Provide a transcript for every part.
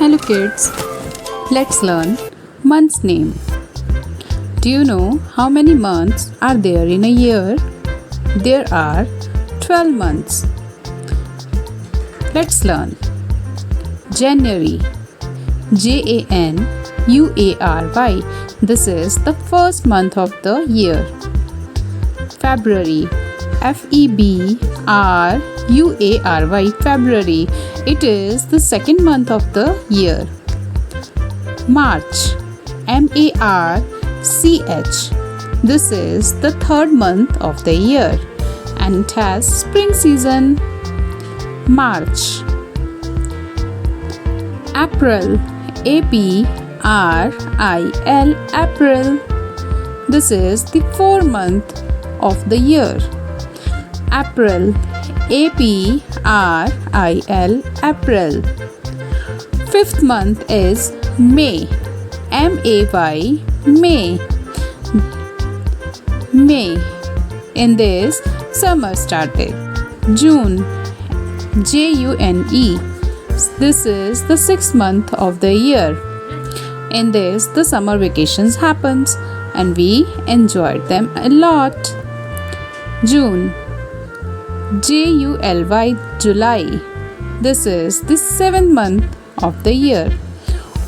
Hello kids, let's learn month's name. Do you know how many months are there in a year? There are 12 months. Let's learn. January, January. This is the first month of the year. February, February. February. It is the second month of the year. March, March. This is the third month of the year and it has spring season. March. April, April. April. This is the fourth month of the year. April, April. April. Fifth month is May, May. May. May. In this, summer started. June, June. This is the sixth month of the year. In this, the summer vacations happens and we enjoyed them a lot. June, July. This is the seventh month of the year.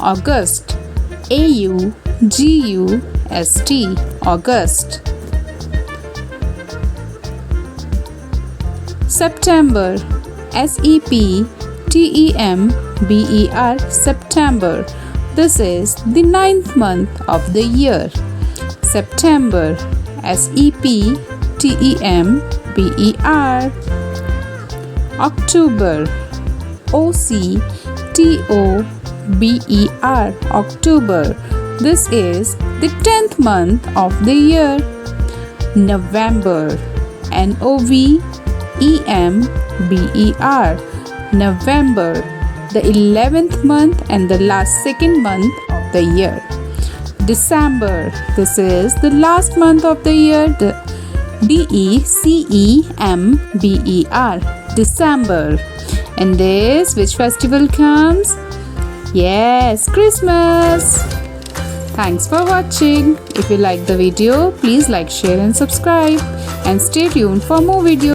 August, August. August. September, September. September. This is the ninth month of the year. September, September. October, October. October. This is the 10th month of the year. November, November. November, the 11th month and the second month of the year. December, this is the last month of the year. December. December. And this, which festival comes? Yes, Christmas. Thanks for watching. If you like the video, please like, share and subscribe. And stay tuned for more videos.